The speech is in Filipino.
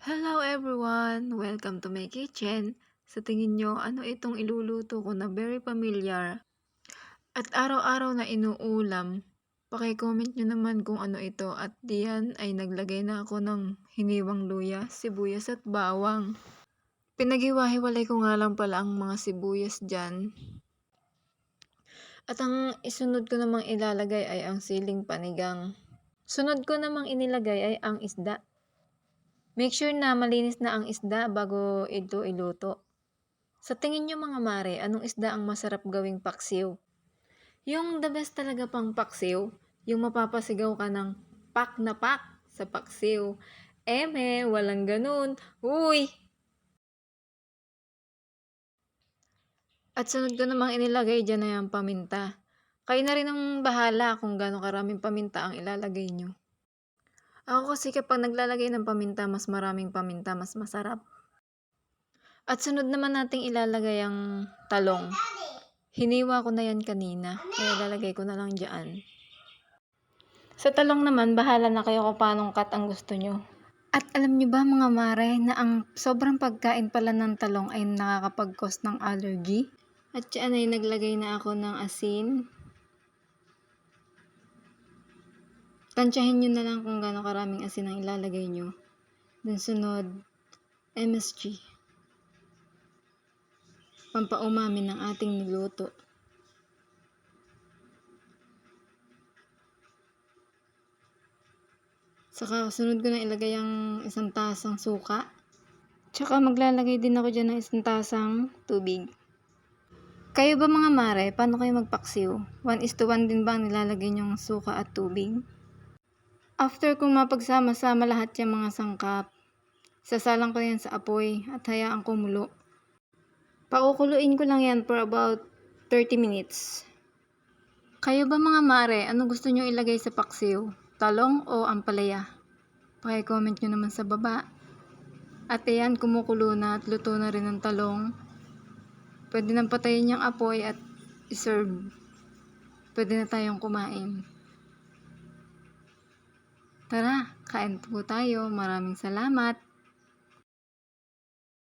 Hello everyone! Welcome to my kitchen. Sa tingin nyo, ano itong iluluto ko na very familiar at araw-araw na inuulam? Paki-comment nyo naman kung ano ito at diyan ay naglagay na ako ng hiniwang luya, sibuyas at bawang. Pinaghiwa-hiwalay ko nga lang pala ang mga sibuyas dyan. At ang isunod ko namang ilalagay ay ang siling panigang. Sunod ko namang inilagay ay ang isda. Make sure na malinis na ang isda bago ito iluto. Sa tingin nyo mga mare, anong isda ang masarap gawing paksiw? Yung the best talaga pang paksiw, yung mapapasigaw ka ng pak na pak sa paksiw. Eme, walang ganun. Uy! At sunod ko namang inilagay dyan na yung paminta. Kayo na rin ang bahala kung gaano karaming paminta ang ilalagay nyo. Ako kasi kapag naglalagay ng paminta, mas maraming paminta, mas masarap. At sunod naman nating ilalagay ang talong. Hiniwa ko na yan kanina, kaya lalagay ko na lang dyan. Sa talong naman, bahala na kayo kung paanong cut ang gusto nyo. At alam nyo ba mga mare, na ang sobrang pagkain pala ng talong ay nakakapag-cause ng allergy? At yan ay naglagay na ako ng asin. Tansyahin nyo na lang kung gaano karaming asin ang ilalagay nyo. Then sunod, MSG. Pampaumami ng ating niluto. Saka sunod ko na ilagay ang isang tasang suka. Tsaka maglalagay din ako dyan ng isang tasang tubig. Kayo ba mga mare, paano kayo magpaksiw? 1:1 din ba ang nilalagay niyong suka at tubig? After kong mapagsama-sama lahat yung mga sangkap, sasalang ko yan sa apoy at hayaan kumulo. Pakukuluin ko lang yan for about 30 minutes. Kayo ba mga mare, ano gusto nyo ilagay sa paksiw? Talong o ampalaya? Paki-comment nyo naman sa baba. At ayan, kumukulo na at luto na rin ang talong. Pwede nang patayin yung apoy at iserve. Pwede na tayong kumain. Tara, kain po tayo. Maraming salamat.